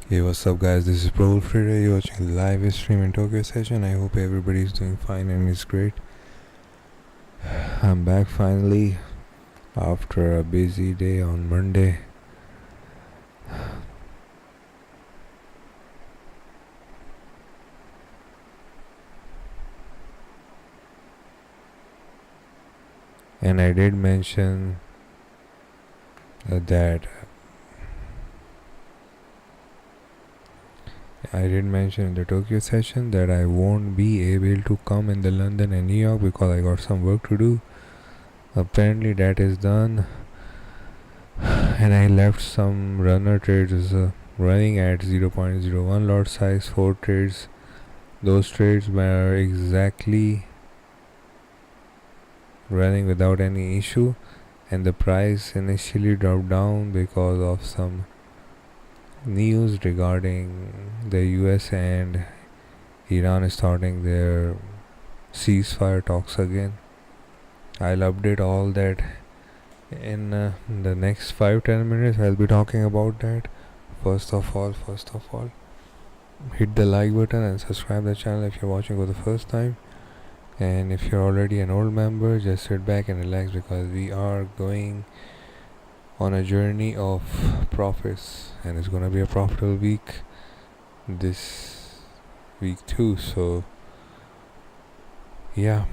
Hey, what's up, guys? This is ProWolfTrader. You're watching the live stream in Tokyo session. I hope everybody's doing fine and it's great. I'm back finally after a busy day on Monday. And I did mention that in the Tokyo session that I won't be able to come in the London and New York because I got some work to do. Apparently that is done, and I left some runner trades running at 0.01 lot size, 4 trades. Those trades were exactly running without any issue, and the price initially dropped down because of some news regarding the US and Iran starting their ceasefire talks again. I'll update all that in the next 5-10 minutes. I'll be talking about that. First of all, hit the like button and subscribe the channel if you're watching for the first time. And if you're already an old member, just sit back and relax because we are going on a journey of profits, and it's gonna be a profitable week this week too. So yeah,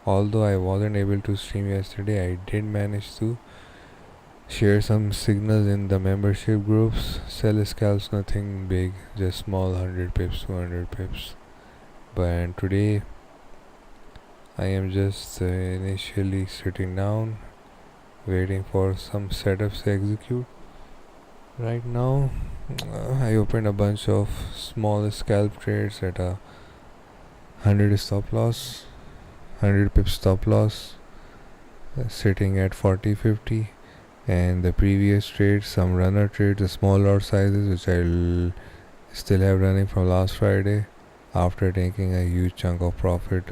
although I wasn't able to stream yesterday, I did manage to share some signals in the membership groups. Sell scalps, nothing big, just small 100 pips, 200 pips. But today I am just initially sitting down waiting for some setups to execute. Right now I opened a bunch of small scalp trades at a 100 stop loss, 100 pip stop loss, sitting at 40-50. And the previous trades, some runner trades, the small lot sizes, which I'll still have running from last Friday after taking a huge chunk of profit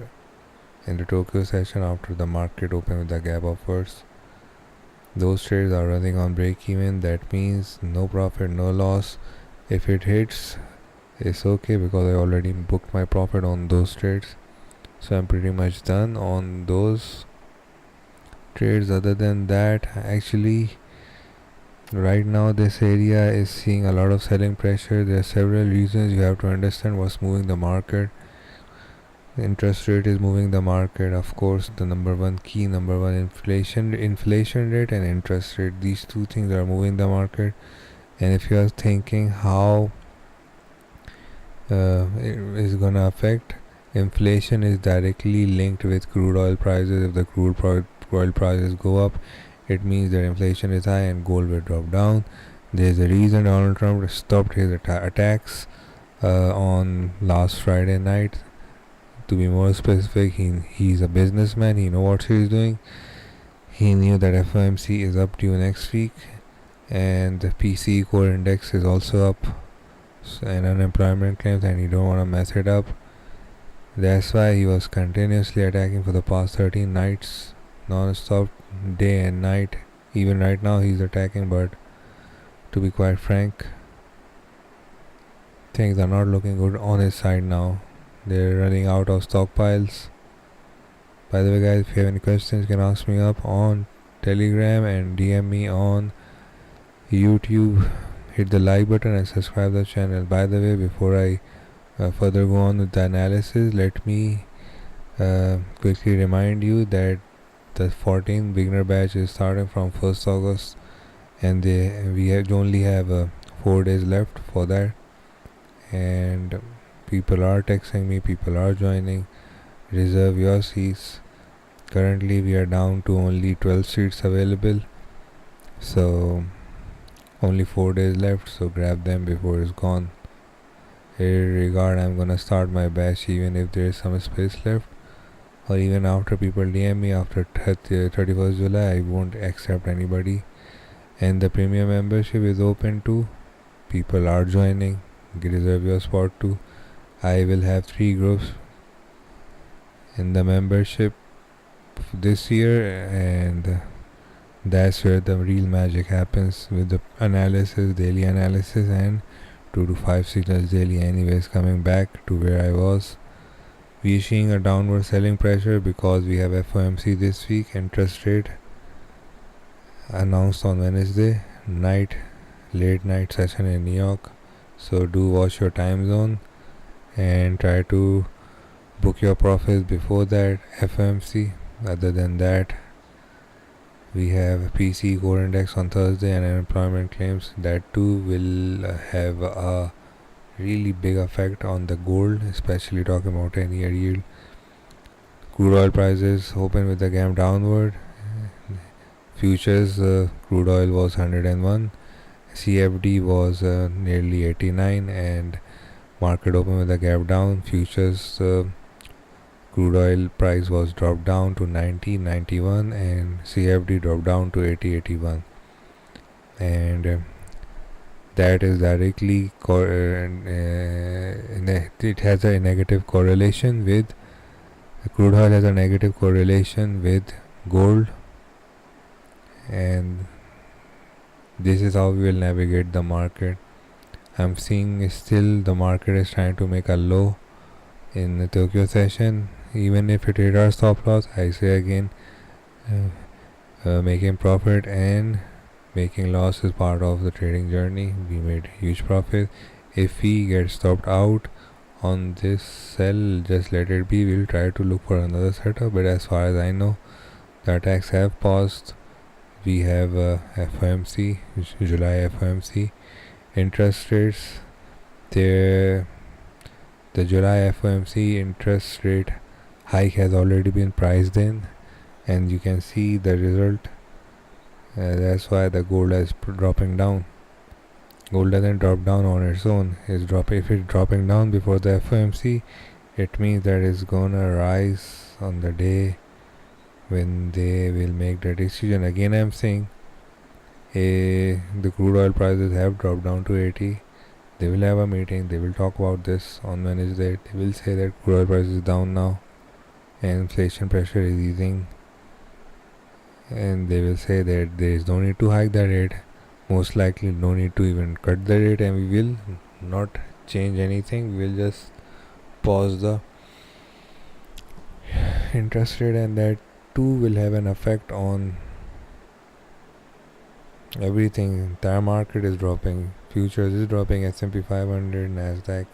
in the Tokyo session after the market opened with a gap upwards. Those trades are running on break even. That means no profit, no loss. If it hits, it's okay because I already booked my profit on those trades. So I'm pretty much done on those trades. Other than that, actually right now this area is seeing a lot of selling pressure. There are several reasons. You have to understand what's moving the market. Interest rate is moving the market, of course. The number one inflation rate and interest rate, these two things are moving the market. And if you are thinking how it is gonna affect, inflation is directly linked with crude oil prices. If the crude oil prices go up, it means that inflation is high and gold will drop down. There's a reason Donald Trump stopped his attacks on last Friday night. To be more specific, he's a businessman. He knows what he's doing. He knew that FOMC is up due next week, and the PCE core index is also up, and unemployment claims, and he don't want to mess it up. That's why he was continuously attacking for the past 13 nights, non-stop, day and night. Even right now he's attacking, but to be quite frank, things are not looking good on his side now. They're running out of stockpiles. By the way, guys, if you have any questions, you can ask me up on Telegram and DM me on YouTube. Hit the like button and subscribe the channel. By the way, before I further go on with the analysis, let me quickly remind you that the 14th beginner batch is starting from 1st August, and we only have 4 days left for that. And people are texting me, people are joining. Reserve your seats. Currently we are down to only 12 seats available, so only 4 days left, so grab them before it's gone. In regard, I'm gonna start my batch even if there is some space left, or even after people DM me after 31st July, I won't accept anybody. And the premium membership is open too. People are joining. Reserve your spot too. I will have 3 groups in the membership this year, and That's where the real magic happens with the analysis, daily analysis, and 2 to 5 signals daily. Anyways, coming back to where I was, we're seeing a downward selling pressure because we have FOMC this week. Interest rate announced on Wednesday night, late night session in New York. So do watch your time zone and try to book your profits before that FOMC. Other than that, we have PC core index on Thursday and unemployment claims. That too will have a really big effect on the gold, especially talking about 10-year yield. Crude oil prices open with a gap downward. Futures crude oil was 101, CFD was nearly 89, and market open with a gap down. Futures crude oil price was dropped down to 90.91 and CFD dropped down to 80.81, and that is directly it has a negative correlation with crude oil has a negative correlation with gold, and this is how we will navigate the market. I'm seeing still the market is trying to make a low in the Tokyo session. Even if it hit our stop loss, I say again, making profit and making loss is part of the trading journey. We made huge profit. If we get stopped out on this sell, just let it be. We'll try to look for another setup, but as far as I know, the attacks have paused. We have FOMC, July FOMC. Interest rates, the July FOMC interest rate hike has already been priced in, and you can see the result. That's why the gold is dropping down. Gold doesn't drop down on its own. If it's dropping down before the FOMC, it means that it's gonna rise on the day when they will make the decision. Again, I'm saying the crude oil prices have dropped down to 80. They will have a meeting. They will talk about this on Wednesday. They will say that crude oil price is down now and inflation pressure is easing, and they will say that there is no need to hike the rate. Most likely no need to even cut the rate, and we will not change anything. We will just pause the interest rate, and that too will have an effect on everything. Entire market is dropping. Futures is dropping. S&P 500, Nasdaq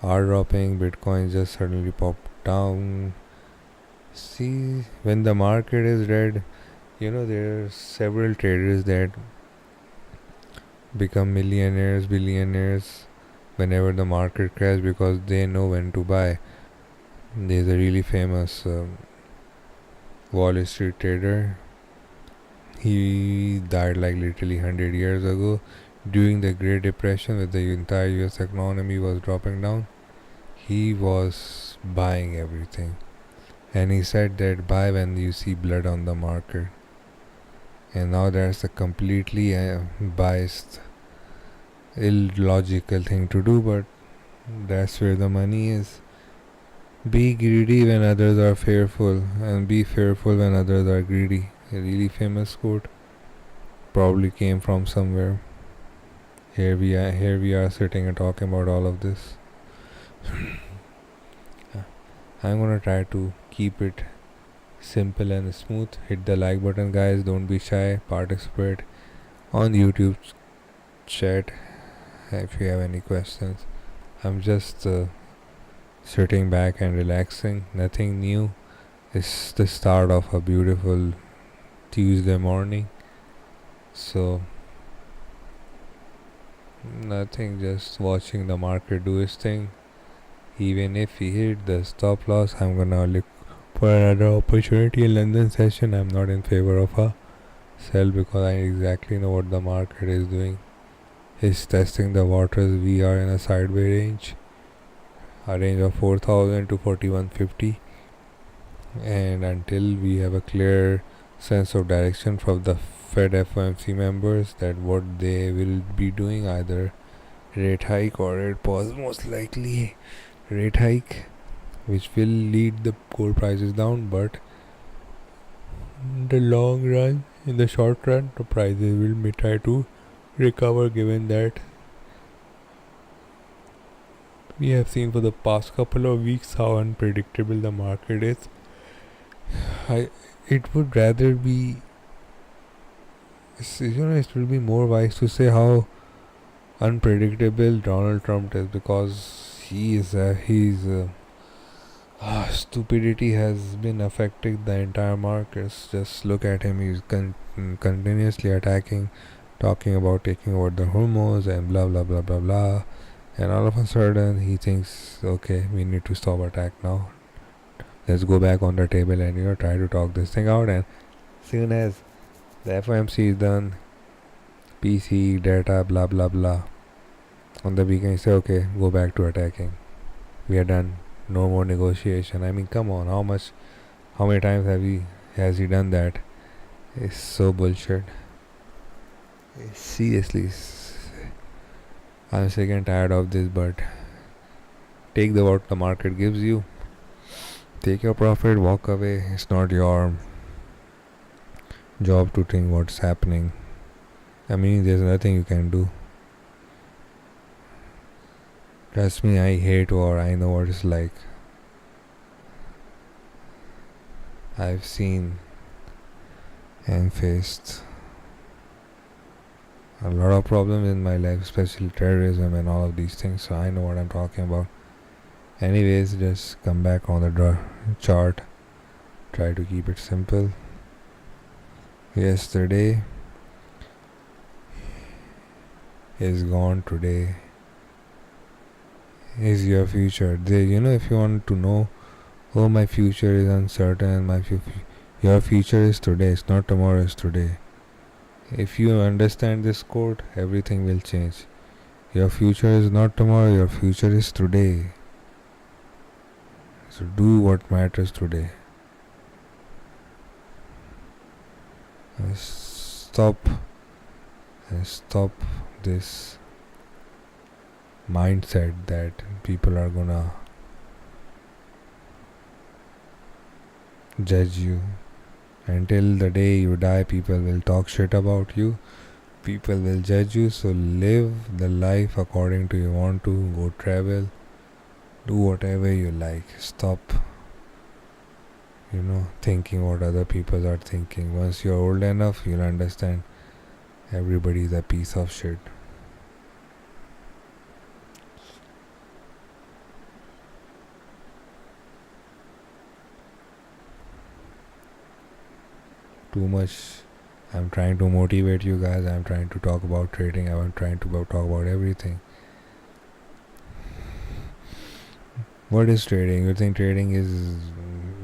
are dropping. Bitcoin just suddenly popped down. See, when the market is red, there are several traders that become millionaires, billionaires whenever the market crashes because they know when to buy. There's a really famous Wall Street trader. He died like literally 100 years ago during the Great Depression, when the entire US economy was dropping down. He was buying everything, and he said that buy when you see blood on the market. And now that's a completely biased, illogical thing to do, but that's where the money is. Be greedy when others are fearful, and be fearful when others are greedy. A really famous quote, probably came from somewhere. Here we are sitting and talking about all of this. I'm gonna try to keep it simple and smooth. Hit the like button, guys. Don't be shy. Participate on YouTube chat if you have any questions. I'm just sitting back and relaxing. Nothing new. It's the start of a beautiful Tuesday morning. So nothing, just watching the market do its thing. Even if we hit the stop loss, I'm gonna look for another opportunity in London session. I'm not in favor of a sell because I exactly know what the market is doing. It's testing the waters. We are in a sideways range, a range of 4,000 to 4,150, and until we have a clear sense of direction from the Fed FOMC members that what they will be doing, either rate hike or rate pause, most likely rate hike, which will lead the gold prices down. But in the long run, In the short run, the prices will be try to recover, given that we have seen for the past couple of weeks how unpredictable the market is. It would rather be, it will be more wise to say how unpredictable Donald Trump is, because stupidity has been affecting the entire markets. Just look at him; he's continuously attacking, talking about taking over the hormones and blah blah blah blah blah. And all of a sudden, he thinks, okay, we need to stop attack now. Let's go back on the table and try to talk this thing out. And soon as the FOMC is done, PC data blah blah blah. On the weekend, you say, okay, go back to attacking. We are done. No more negotiation. I mean, come on. How many times has he done that? It's so bullshit. Seriously, I'm sick and tired of this. But take what the market gives you. Take your profit, walk away. It's not your job to think what's happening. I mean, there's nothing you can do. Trust me, I hate war. I know what it's like. I've seen and faced a lot of problems in my life, especially terrorism and all of these things, so I know what I'm talking about. Anyways, just come back on the chart. Try to keep it simple. Yesterday is gone. Today is your future. If you want to know, oh, my future is uncertain, your future is today. It's not tomorrow, it's today. If you understand this quote, everything will change. Your future is not tomorrow, your future is today. So do what matters today. Stop this mindset that people are gonna judge you. Until the day you die, people will talk shit about you. People will judge you. So live the life according to you want to. Go travel. Do whatever you like. Stop thinking what other people are thinking. Once you're old enough, you'll understand everybody is a piece of shit. Too much. I'm trying to motivate you guys. I'm trying to talk about trading. I'm trying to talk about everything. What is trading? You think trading is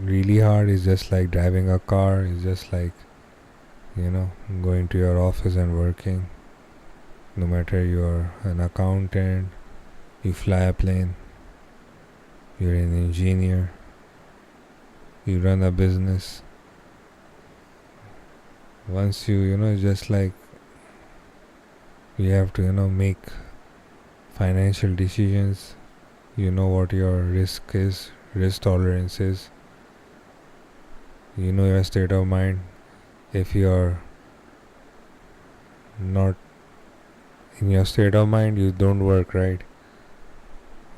really hard? It's just like driving a car. It's just like going to your office and working. No matter you're an accountant, you fly a plane, you're an engineer, you run a business. Once it's just like you have to make financial decisions. You know what your risk tolerance is. You know your state of mind. If you're not in your state of mind, you don't work, right?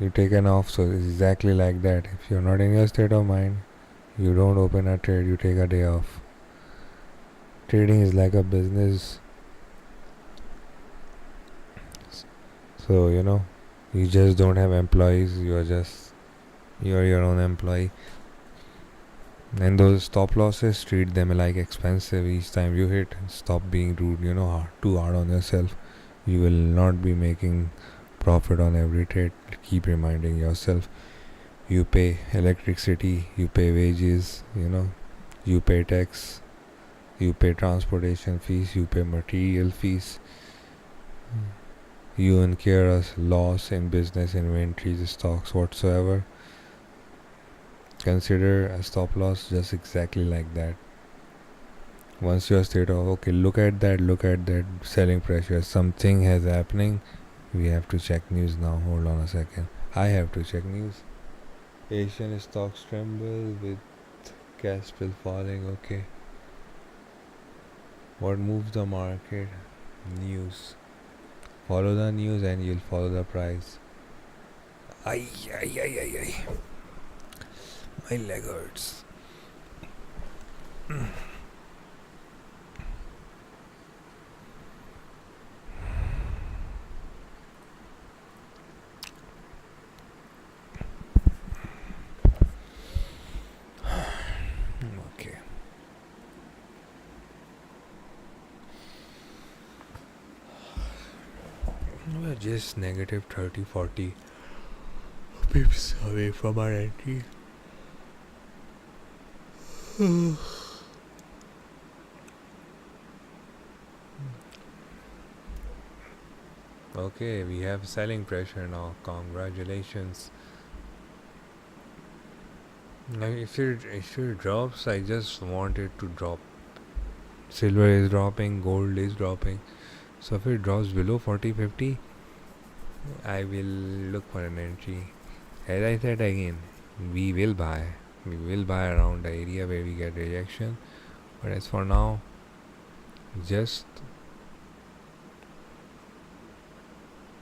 You take an off. So it's exactly like that. If you're not in your state of mind, you don't open a trade, you take a day off. Trading is like a business. So you just don't have employees. You're your own employee. And those stop losses, treat them like expensive. Each time you hit, stop being rude, too hard on yourself. You will not be making profit on every trade. Keep reminding yourself, you pay electricity, you pay wages, you pay tax, you pay transportation fees, you pay material fees, you incur a loss in business, inventories, stocks, whatsoever. Consider a stop loss just exactly like that. Once you are state of, okay, look at that selling pressure, something has happening, we have to check news now. Hold on a second, I have to check news. Asian stocks tremble with gas bill falling. Okay, What moves the market? News. Follow the news and you'll follow the price. Ay, ay, ay, ay, ay. My leg hurts. Okay. We're just negative 30, 40 pips away from our entry. Okay, we have selling pressure now. Congratulations. Like if it drops, I just want it to drop. Silver is dropping, gold is dropping. So if it drops below 40, 50, I will look for an entry. As I said again, we will buy. We will buy around the area where we get rejection. But as for now, just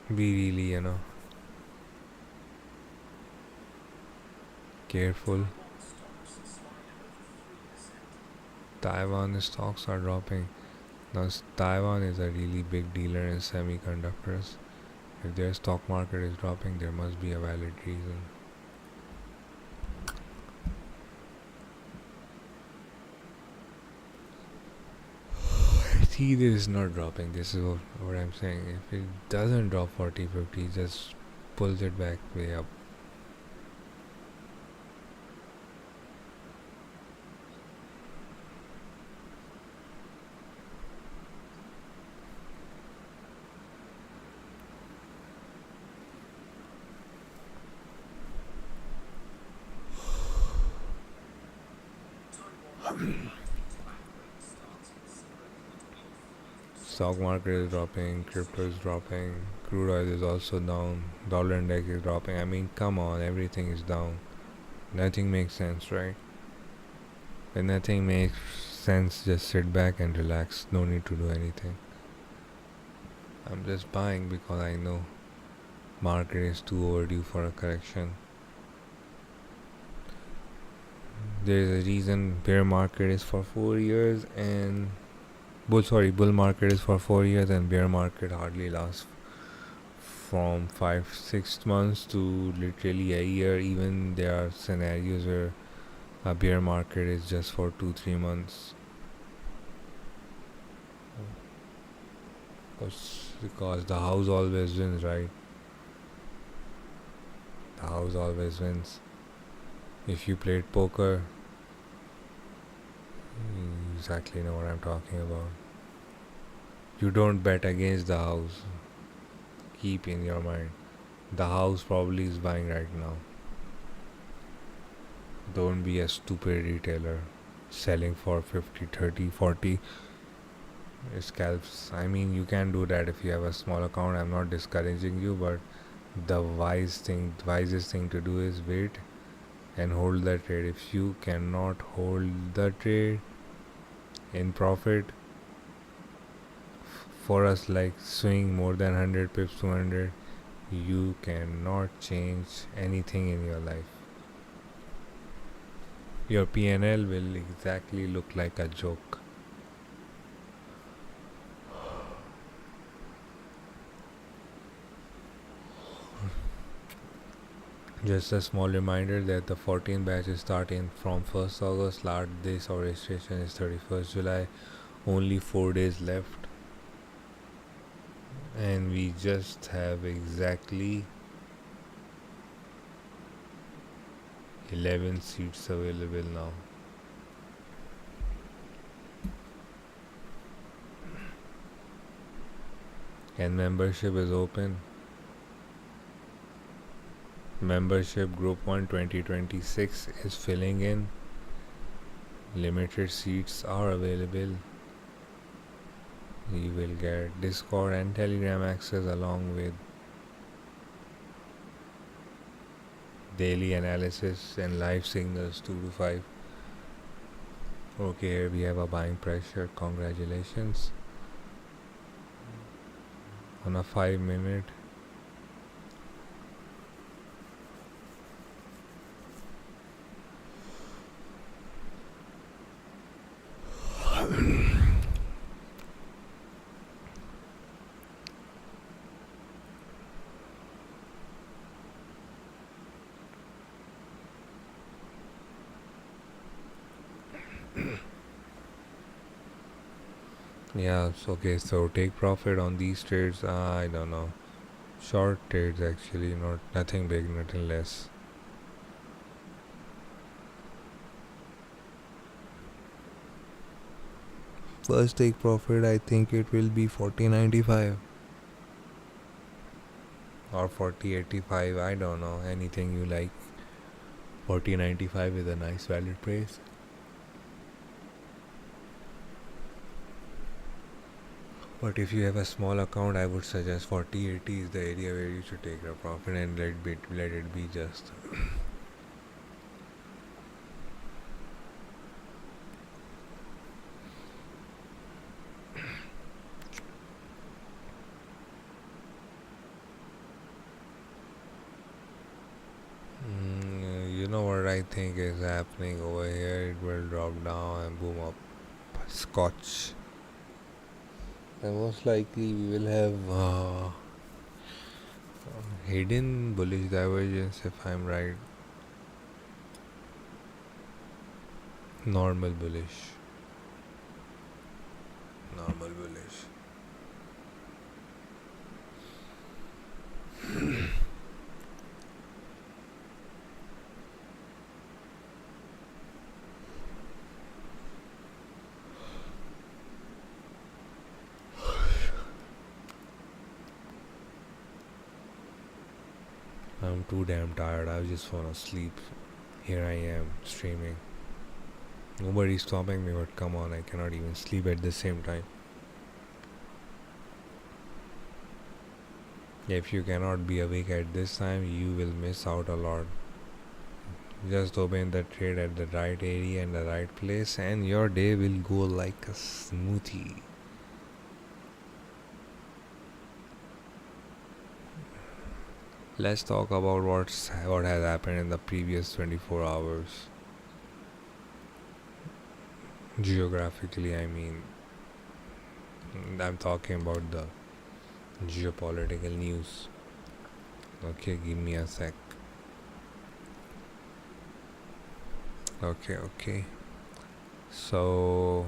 be really, careful. Taiwan stocks are dropping. Now Taiwan is a really big dealer in semiconductors. If their stock market is dropping, there must be a valid reason. See, this is not dropping. This is what I'm saying. If it doesn't drop 40, 50, just pulls it back way up. Stock market is dropping, crypto is dropping, crude oil is also down, dollar index is dropping. I mean, come on, everything is down. Nothing makes sense, right? When nothing makes sense, just sit back and relax. No need to do anything. I'm just buying because I know market is too overdue for a correction. There is a reason bear market is for 4 years and bull market is for 4 years and bear market hardly lasts from 5-6 months to literally a year. Even there are scenarios where a bear market is just for 2-3 months. Because the house always wins, right? The house always wins. If you played poker, you exactly know what I'm talking about. You don't bet against the house. Keep in your mind, the house probably is buying right now. Don't be a stupid retailer selling for 50, 30, 40 scalps. I mean, you can do that if you have a small account. I'm not discouraging you, but the wisest thing to do is wait and hold the trade. If you cannot hold the trade in profit, for us like swing more than 100 pips, 200, you cannot change anything in your life. Your P&L will exactly look like a joke. Just a small reminder that the 14 batch is starting from 1st August. Last day of registration is 31st July. Only 4 days left. And we just have exactly 11 seats available now. And membership is open. Membership Group 1 2026 is filling in. Limited seats are available. You will get Discord and Telegram access along with daily analysis and live signals 2 to 5. Okay, here we have a buying pressure. Congratulations. On a 5 minute. Yeah, okay, so take profit on these trades. I don't know. Short trades actually, not nothing big, nothing less. First take profit, I think it will be 40.95 or 40.85. I don't know. Anything you like. 40.95 is a nice valid price. But if you have a small account, I would suggest 40.80 is the area where you should take a profit and let it be just. You know what I think is happening over here? It will drop down and boom up. Scotch. And most likely we will have hidden bullish divergence if I'm right. Normal bullish. Normal bullish. I'm too damn tired. I just wanna sleep. Here I am streaming. Nobody's stopping me, but come on, I cannot even sleep at the same time. If you cannot be awake at this time, you will miss out a lot. Just open the trade at the right area and the right place, and your day will go like a smoothie. Let's talk about what has happened in the previous 24 hours. Geographically, I mean, I'm talking about the geopolitical news. Okay, give me a sec. Okay. So,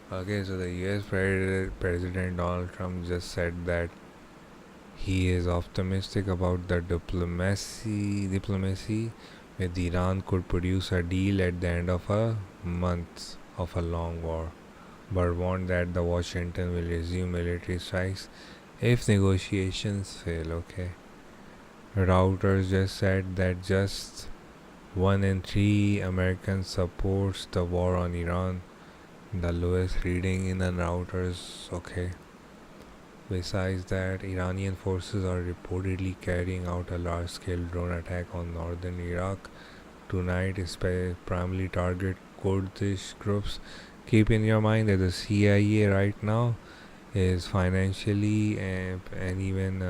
the US President Donald Trump just said that he is optimistic about the diplomacy with Iran could produce a deal at the end of a month of a long war, but warned that the Washington will resume military strikes if negotiations fail. Okay. Reuters just said that just 1 in 3 Americans supports the war on Iran, the lowest reading in the Reuters. Okay. Besides that, Iranian forces are reportedly carrying out a large-scale drone attack on northern Iraq tonight, primarily target Kurdish groups. Keep in your mind that the CIA right now is financially and even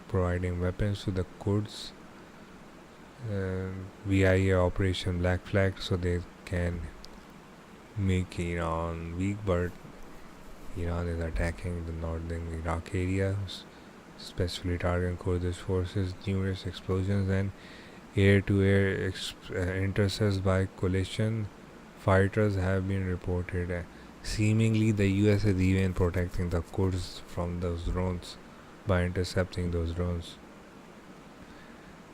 providing weapons to the Kurds via Operation Black Flag, so they can make Iran weak. But Iran is attacking the northern Iraq areas, specifically targeting Kurdish forces. Numerous explosions and air-to-air intercepts by coalition fighters have been reported. Seemingly, the US is even protecting the Kurds from those drones by intercepting those drones.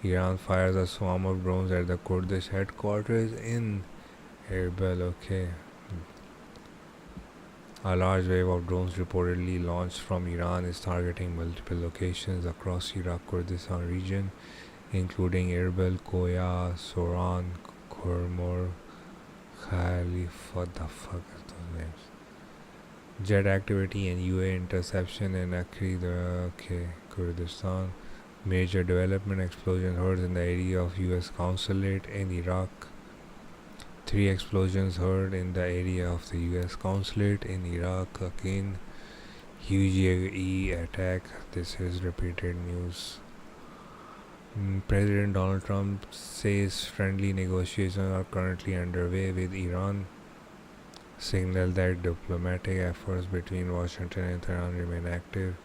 Iran fires a swarm of drones at the Kurdish headquarters in Erbil. Okay. A large wave of drones reportedly launched from Iran is targeting multiple locations across Iraq Kurdistan region, including Erbil, Koya, Soran, Kurmur, Khalif. What the fuck is those names? jet activity and UA interception in Kurdistan. Major development: explosion heard in the area of US consulate in Iraq. 3 explosions heard in the area of the US consulate in Iraq. Again, huge UAE attack. This is repeated news. President Donald Trump says friendly negotiations are currently underway with Iran. Signal that diplomatic efforts between Washington and Tehran remain active.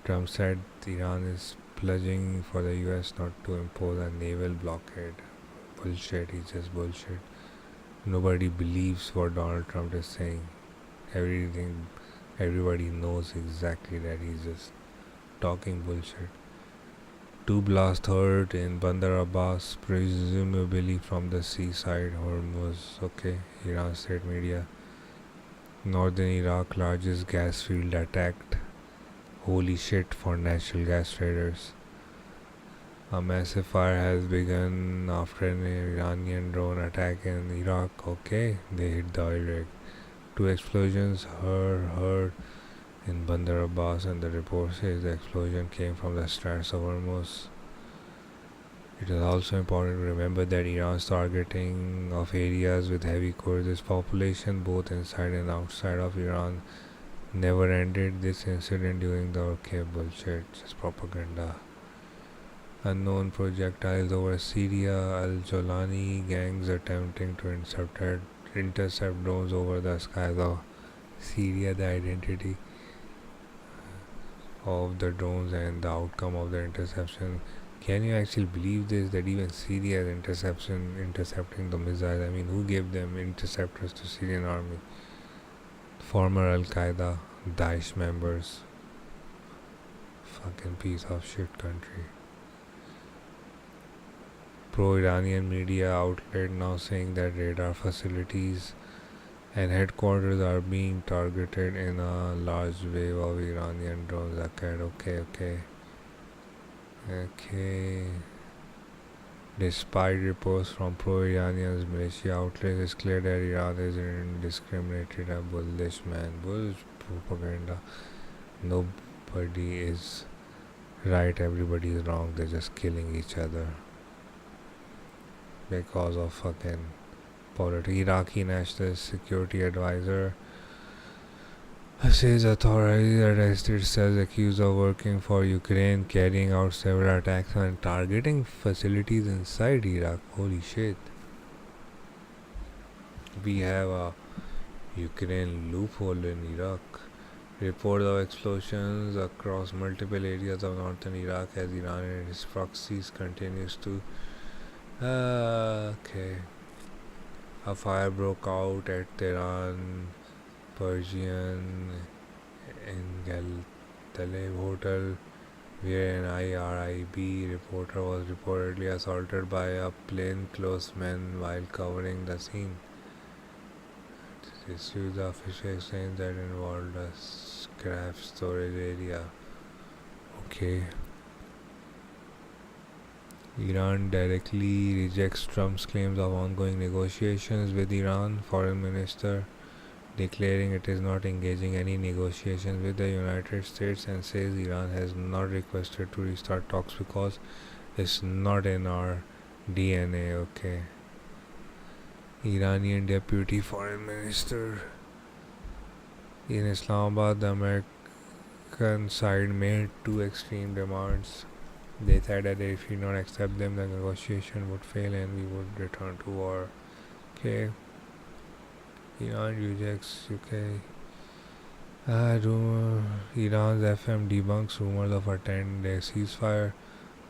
Trump said Iran is pledging for the US not to impose a naval blockade. Bullshit, he's just bullshit. Nobody believes what Donald Trump is saying. Everybody knows exactly that he's just talking bullshit. 2 blasts heard in Bandar Abbas, presumably from the seaside Hormuz. Okay, Iran state media. Northern Iraq largest gas field attacked. Holy shit for natural gas traders. A massive fire has begun after an Iranian drone attack in Iraq. Okay, they hit the oil rig. 2 explosions heard in Bandar Abbas, and the report says the explosion came from the Straits of Hormuz. It is also important to remember that Iran's targeting of areas with heavy Kurdish population, both inside and outside of Iran, never ended. This incident during the bullshit, just propaganda. Unknown projectiles over Syria. Al-Jolani gangs attempting to intercept drones over the skies of Syria. The identity of the drones and the outcome of the interception. Can you actually believe this? That even Syria is intercepting the missiles. I mean, who gave them interceptors to Syrian army? Former Al-Qaeda, Daesh members. Fucking piece of shit country. Pro-Iranian media outlet now saying that radar facilities and headquarters are being targeted in a large wave of Iranian drones. Okay. Despite reports from pro-Iranian militia outlets, it's clear that Iran is indiscriminated and bullish, man. Bullish propaganda. Nobody is right, everybody is wrong. They're just killing each other because of fucking politics. Iraqi National Security Advisor says authorities arrested cells accused of working for Ukraine, carrying out several attacks and targeting facilities inside Iraq. Holy shit. We have a Ukraine loophole in Iraq. Reports of explosions across multiple areas of northern Iraq as Iran and its proxies continues to okay. A fire broke out at Tehran Persian in Taleb Hotel, where an IRIB reporter was reportedly assaulted by a plainclothes man while covering the scene. This is the official exchange that involved a scrap storage area. Okay. Iran directly rejects Trump's claims of ongoing negotiations with Iran. Foreign Minister declaring it is not engaging any negotiations with the United States and says Iran has not requested to restart talks because it's not in our DNA. Okay. Iranian Deputy Foreign Minister in Islamabad, the American side made 2 extreme demands. They said that if we not accept them, the negotiation would fail and we would return to war. Okay. Iran rejects UK. Iran's FM debunks rumors of a 10-day ceasefire.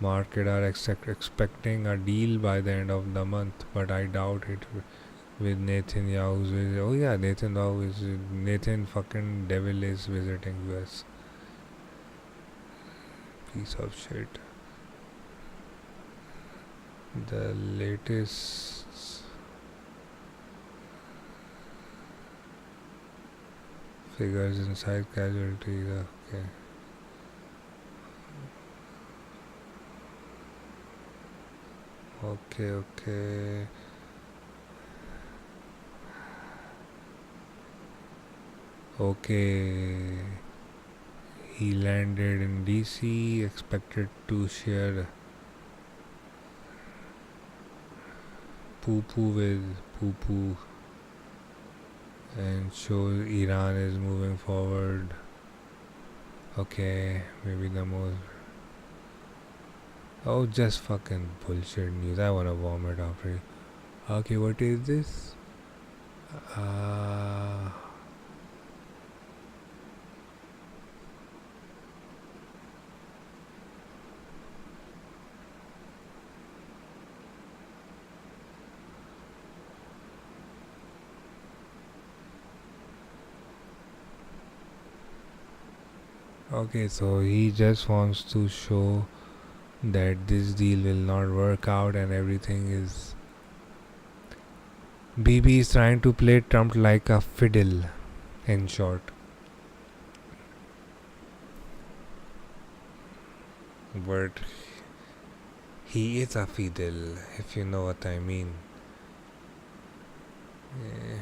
Market are expecting a deal by the end of the month, but I doubt it. With Netanyahu's visit. Oh yeah, Nathan fucking devil is visiting US. Piece of shit. The latest figures inside casualties. Okay. Okay, he landed in DC, expected to share poo poo with poo poo and show Iran is moving forward. Okay, maybe the most. Oh, just fucking bullshit news. I wanna vomit after it. Okay, what is this? Uh, okay, so he just wants to show that this deal will not work out and everything is. BB is trying to play Trump like a fiddle, in short. But he is a fiddle, if you know what I mean. Yeah.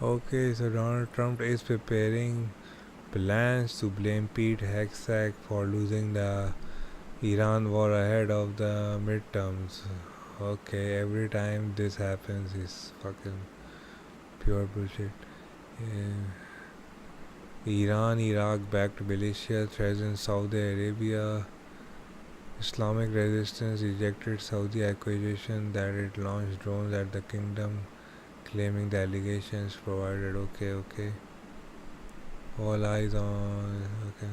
Okay, so Donald Trump is preparing plans to blame Pete Hegseth for losing the Iran war ahead of the midterms. Okay, every time this happens is fucking pure bullshit. Yeah. Iran, Iraq backed militia threatens Saudi Arabia. Islamic resistance rejected Saudi accusation that it launched drones at the kingdom, claiming the allegations provided. Okay. All eyes on. Okay.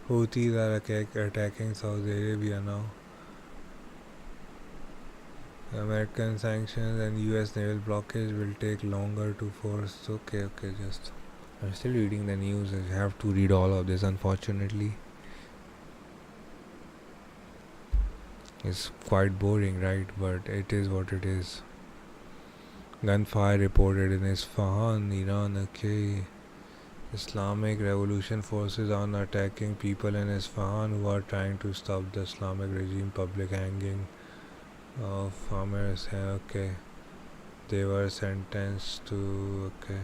Houthis are attacking Saudi Arabia now. American sanctions and US naval blockage will take longer to force. Okay, just. I'm still reading the news. I have to read all of this, unfortunately. It's quite boring, right? But it is what it is. Gunfire reported in Isfahan, Iran. Okay. Islamic Revolution forces on attacking people in Isfahan who are trying to stop the Islamic regime public hanging of farmers. Okay. They were sentenced to. Okay.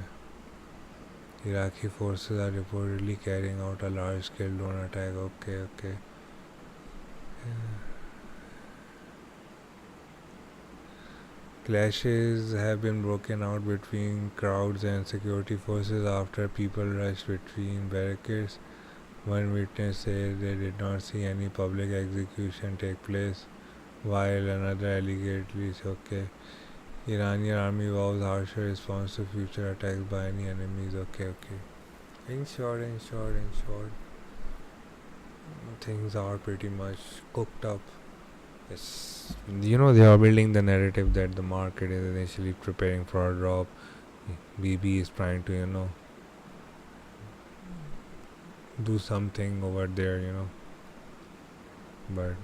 Iraqi forces are reportedly carrying out a large-scale drone attack. Okay. Clashes have been broken out between crowds and security forces after people rushed between barricades. One witness said they did not see any public execution take place, while another allegedly okay. Iranian army vows harsher response to future attacks by any enemies. Okay. In short, things are pretty much cooked up. Yes. They are building the narrative that the market is initially preparing for a drop. BB is trying to, do something over there, But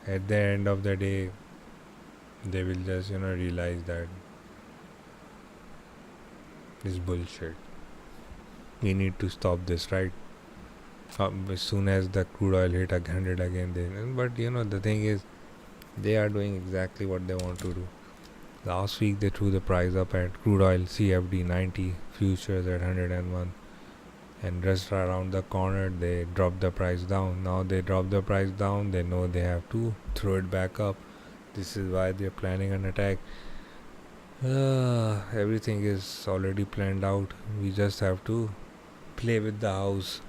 at the end of the day, they will just, realize that it's bullshit. We need to stop this, right? As soon as the crude oil hit 100 again, but the thing is, they are doing exactly what they want to do. Last week they threw the price up at crude oil CFD 90 futures at 101, and just around the corner they dropped the price down. Now they drop the price down, they know they have to throw it back up. This is why they're planning an attack. Everything is already planned out. We just have to play with the house.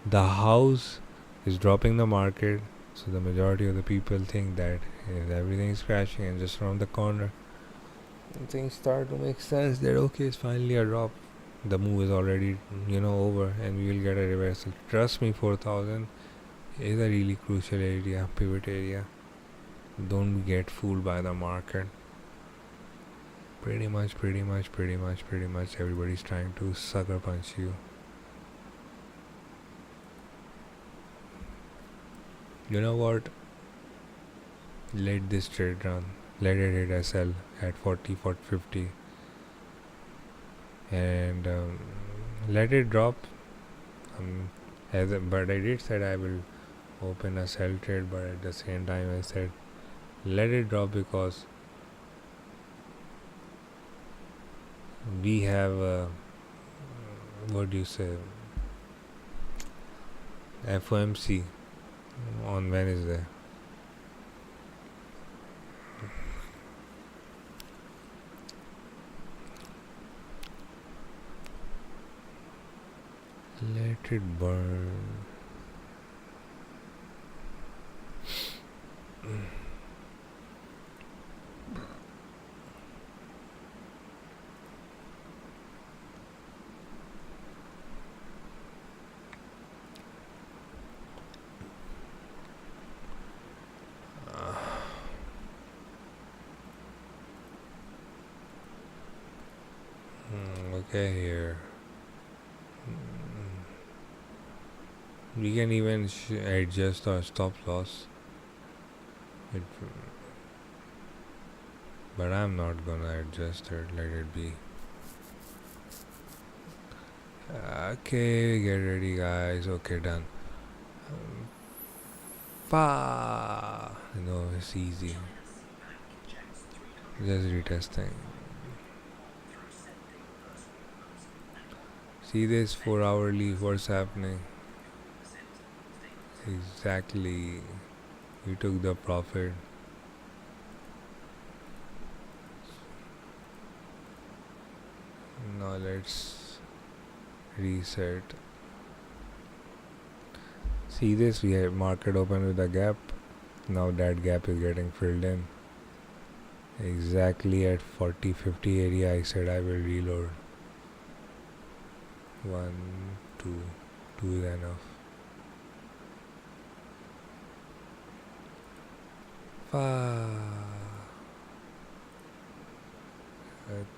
The house is dropping the market, so the majority of the people think that everything is crashing, and just around the corner things start to make sense that okay, it's finally a drop. The move is already over, and we will get a reversal. Trust me, 4,000 is a really crucial area, pivot area. Don't get fooled by the market. Pretty much everybody's trying to sucker punch you. You know what? Let this trade run. Let it hit SL at 40, 50, and let it drop. But I did said I will open a sell trade, but at the same time I said let it drop because we have what do you say, FOMC on Wednesday. Let it burn. Okay, here we can even adjust our stop loss, but I'm not gonna adjust it. Let it be. Okay, get ready, guys. Okay, done. It's easy. Just retesting. See this 4-hourly, what's happening? Exactly. You took the profit. Now let's reset. See this, we have market open with a gap. Now that gap is getting filled in. Exactly at 40-50 area I said I will reload. 1, 2 is enough. 5.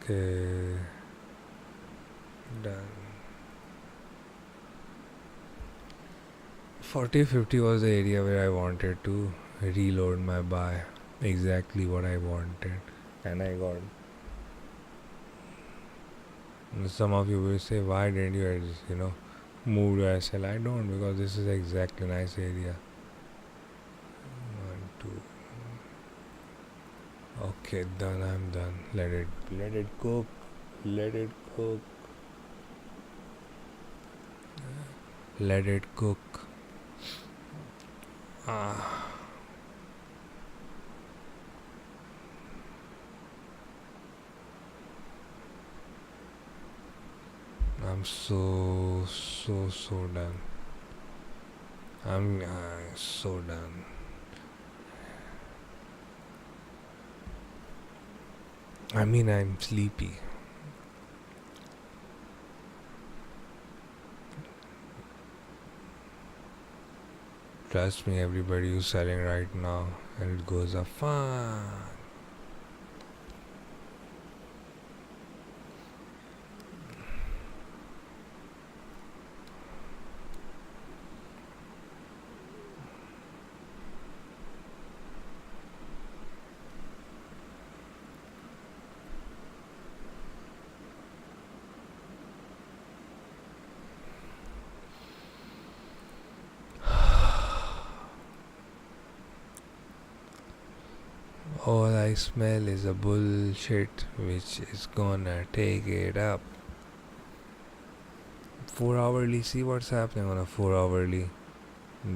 Okay, done. 40-50 was the area where I wanted to reload my buy. Exactly what I wanted, and I got. Some of you will say, why didn't you move to SL? I don't, because this is exactly nice area. 1, 2. Okay, done. I'm done. Let it cook. Let it cook. Let it cook. I'm so done. I'm so done. I mean, I'm sleepy. Trust me, everybody who's selling right now, and it goes up fine. All I smell is a bullshit which is gonna take it up. 4-hourly, see what's happening on a 4-hourly.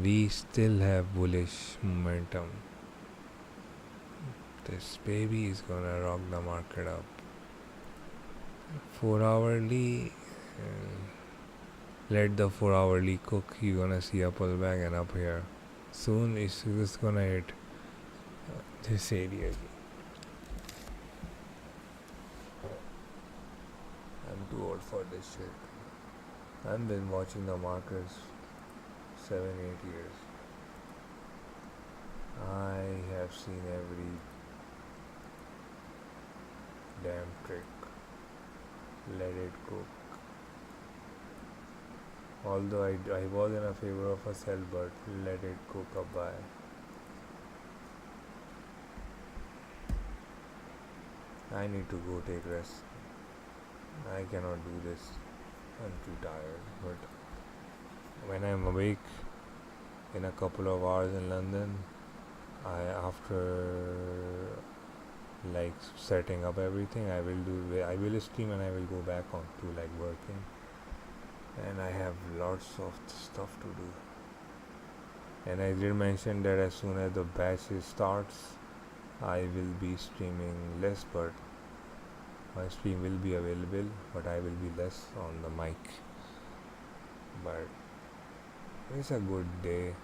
We still have bullish momentum. This baby is gonna rock the market up. 4 hourly, let the 4 hourly cook. You're gonna see a pullback and up here. Soon it's just gonna hit this area. I'm too old for this shit. I've been watching the markets 7-8 years. I have seen every damn trick. Let it cook. Although I was in a favor of a sell, but let it cook a buy. I need to go take rest. I cannot do this. I'm too tired. But when I'm awake in a couple of hours in London, after like setting up everything, I will stream and I will go back on to like working. And I have lots of stuff to do. And I did mention that as soon as the batch starts, I will be streaming less, but my stream will be available, but I will be less on the mic. But it's a good day.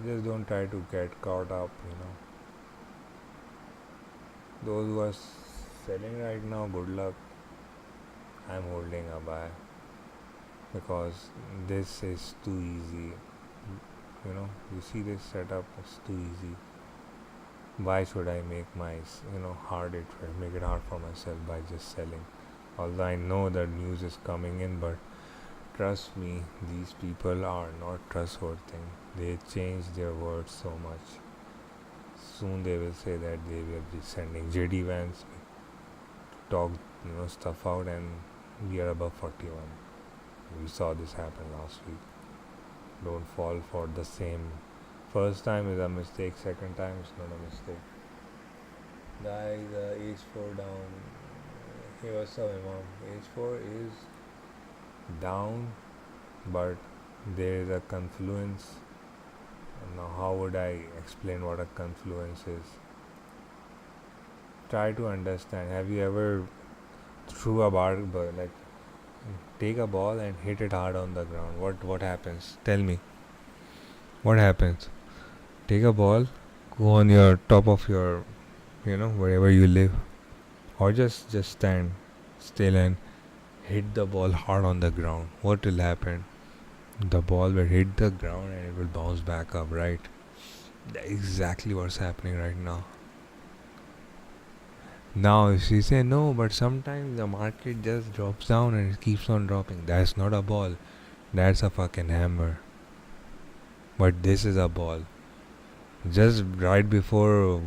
Just don't try to get caught up, Those who are selling right now, good luck. I'm holding a buy because this is too easy. You see this setup is too easy. Why should I make make it hard for myself by just selling? Although I know that news is coming in, but trust me, these people are not trustworthy. They change their words so much. Soon they will say that they will be sending JD Vance talk stuff out, and we are above 41. We saw this happen last week. Don't fall for the same. First time is a mistake, second time is not a mistake. Guys, H4 down. Hey, what's up, Imam? H4 is down, but there is a confluence. Now, how would I explain what a confluence is? Try to understand. Have you ever threw a bar, like take a ball and hit it hard on the ground? What happens? Tell me. What happens? Take a ball, go on your top of your, wherever you live, or just stand still and hit the ball hard on the ground. What will happen? The ball will hit the ground and it will bounce back up, right? That's exactly what's happening right now. Now, if you say no, but sometimes the market just drops down and it keeps on dropping, that's not a ball. That's a fucking hammer. But this is a ball. Just right before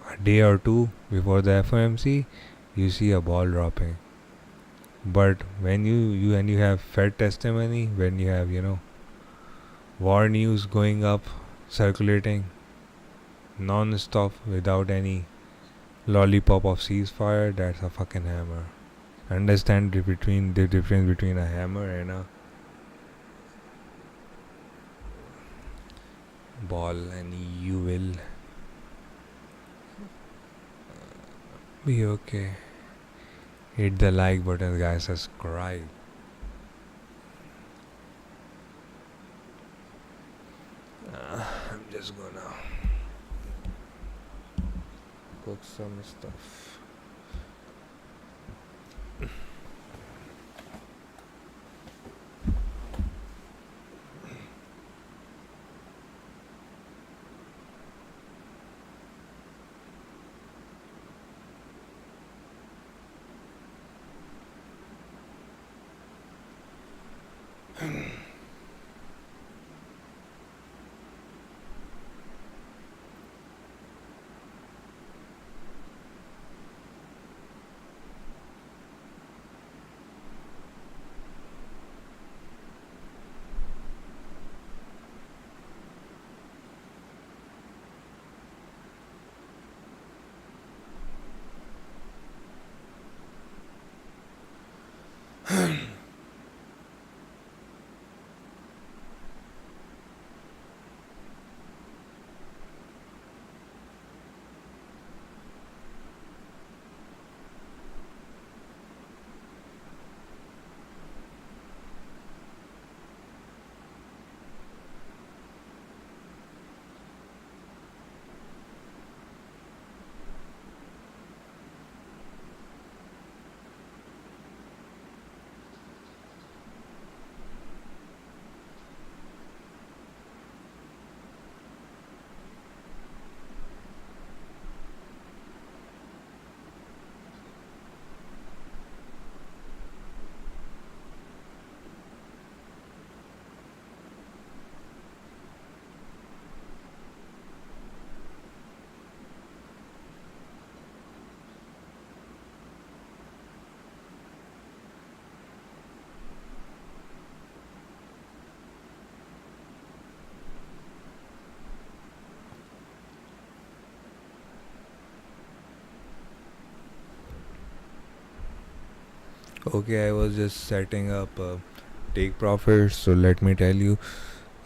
a day or two before the FOMC, you see a ball dropping. But when you have Fed testimony, when you have war news going up, circulating non-stop without any lollipop of ceasefire, that's a fucking hammer. Understand the difference between a hammer and a ball, and you will be okay. Hit the like button, guys. Subscribe. I'm just gonna cook some stuff. Okay, I was just setting up take profits. So let me tell you,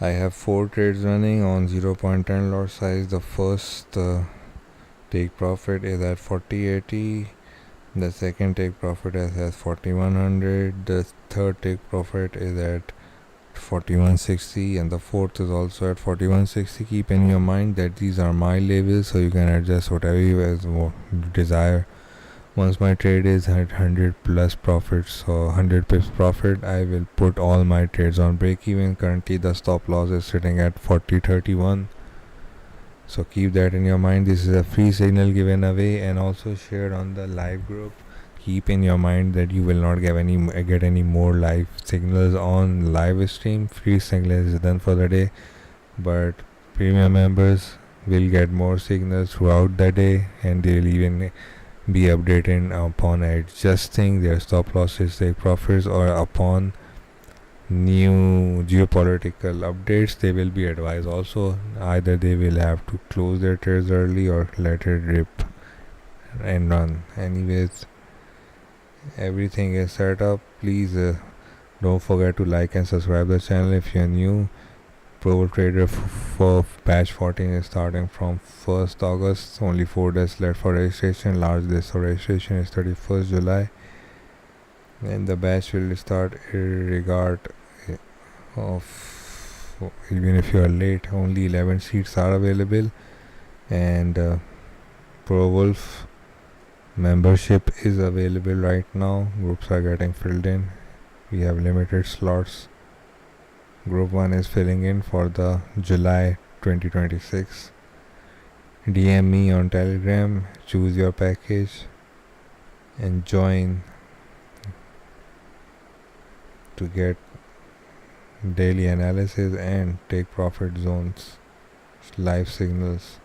I have 4 trades running on 0.10 lot size. The first take profit is at 4080. The second take profit is at 4100. The third take profit is at 4160, and the fourth is also at 4160. Keep in your mind that these are my levels, so you can adjust whatever you desire. Once my trade is at 100 plus profits or 100 pips profit, I will put all my trades on break even. Currently the stop loss is sitting at 40.31, so keep that in your mind. This is a free signal given away and also shared on the live group. Keep in your mind that you will not get any more live signals on live stream. Free signal is done for the day, but premium members will get more signals throughout the day, and they will even be updated upon adjusting their stop losses, take profits, or upon new geopolitical updates. They will be advised also. Either they will have to close their trades early or let it rip and run. Anyways, everything is set up. Please don't forget to like and subscribe the channel if you're new. ProWolfTrader for batch 14 is starting from 1st August. Only 4 days left for registration. Last day for registration is 31st July. And the batch will start regard of, even if you are late. Only 11 seats are available, and ProWolf membership is available right now. Groups are getting filled in. We have limited slots. Group 1 is filling in for the July 2026. DM me on Telegram, choose your package, and join to get daily analysis and take profit zones, live signals.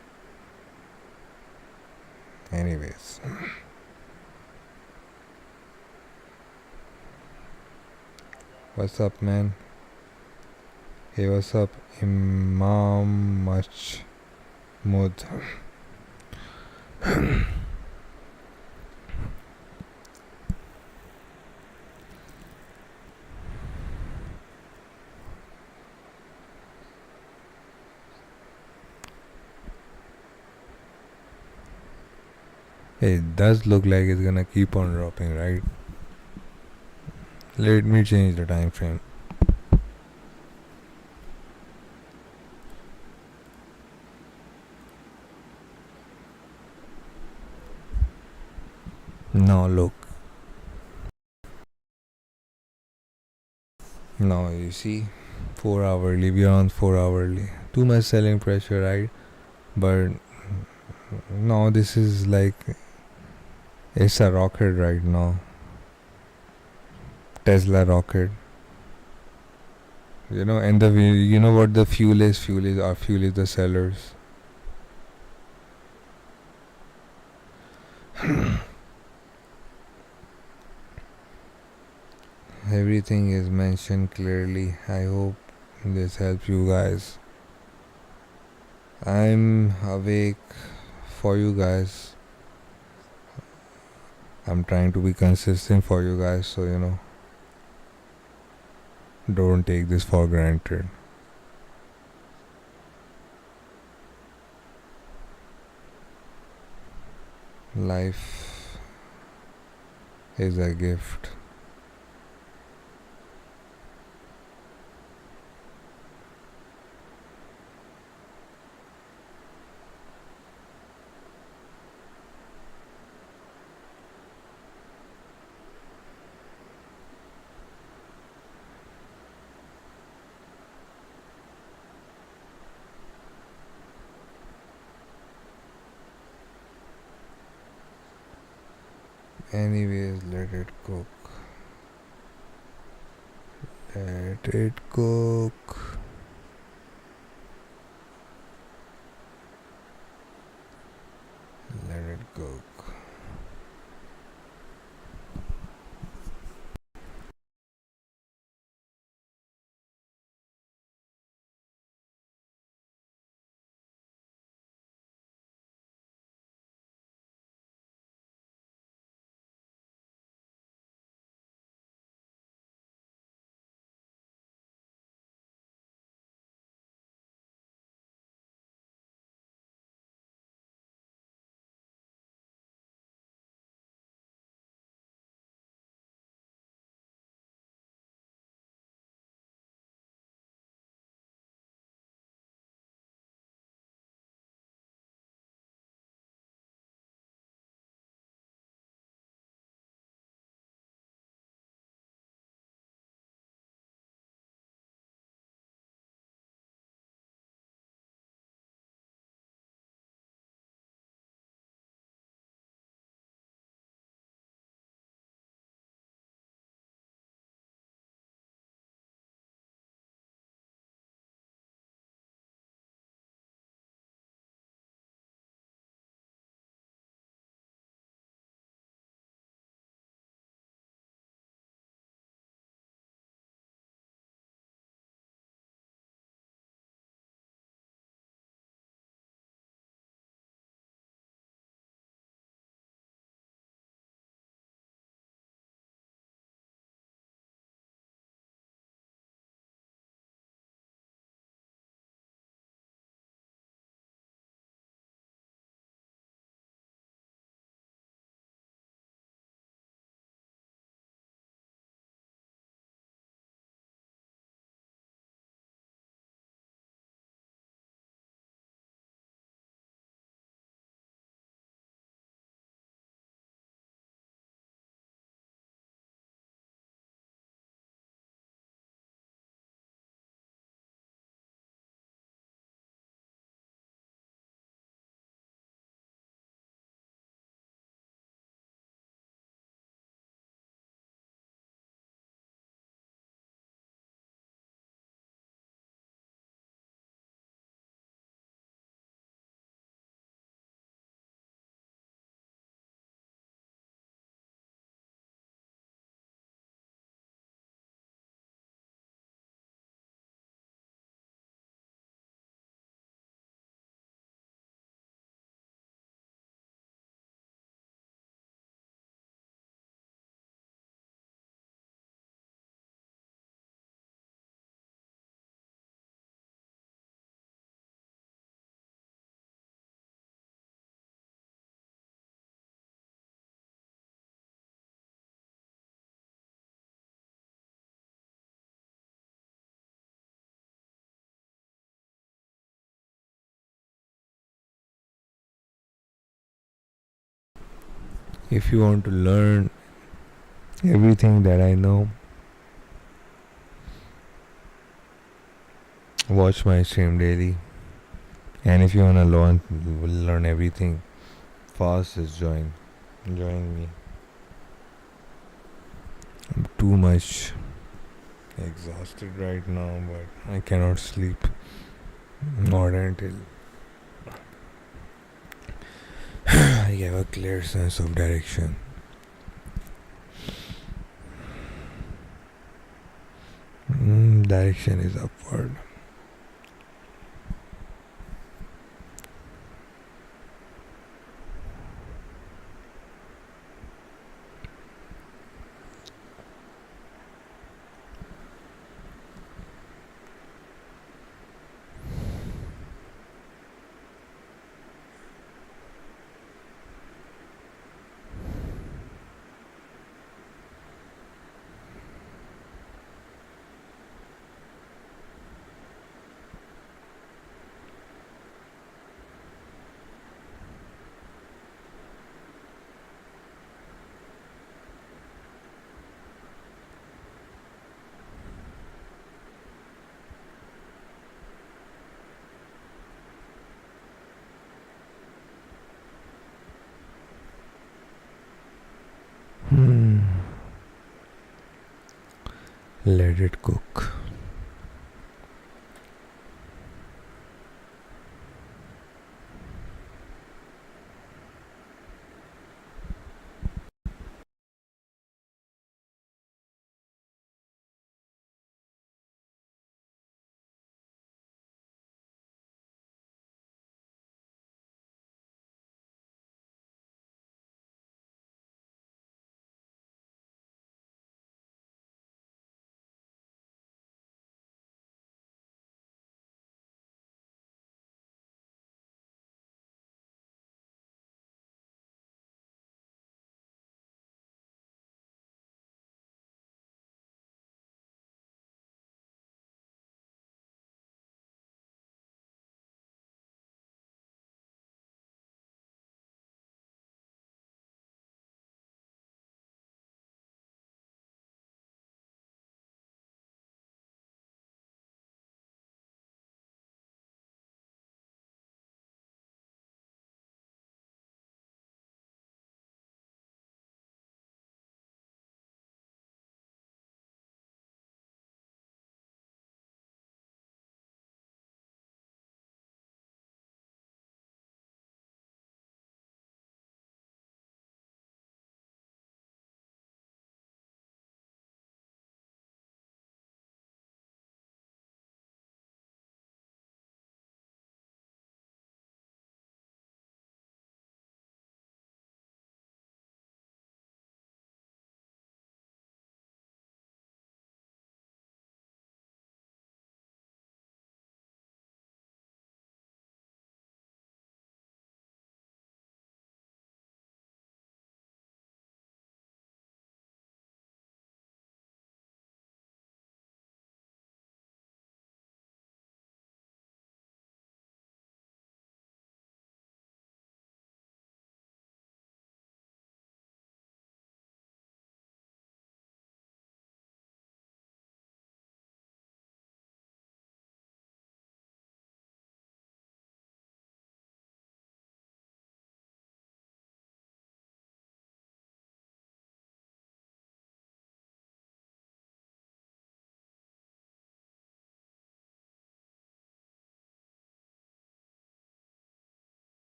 Anyways, what's up, man? Hey, what's up, Imam Mud? It does look like it's gonna keep on dropping, right? Let me change the time frame. Now look. Now you see, 4 hourly. We are on 4 hourly. Too much selling pressure, right? But now this is like, it's a rocket right now. Tesla rocket. And what the fuel is? Our fuel is the sellers. Everything is mentioned clearly. I hope this helps you guys. I'm awake for you guys. I'm trying to be consistent for you guys, so don't take this for granted. Life is a gift. Anyways, let it cook. Let it cook. Let it cook. If you want to learn everything that I know, watch my stream daily. And if you want to learn everything fast, just join me. I'm too much exhausted right now, but I cannot sleep. Not until I have a clear sense of direction. Direction is upward. Let it cook.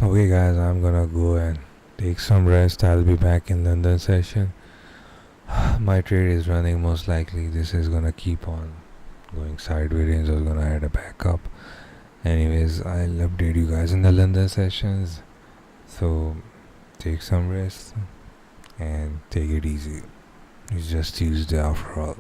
Okay guys, I'm gonna go and take some rest. I'll be back in London session. My trade is running, most likely this is gonna keep on going sideways or gonna add a backup. Anyways, I'll update you guys in the London sessions. So take some rest and take it easy. It's just Tuesday after all.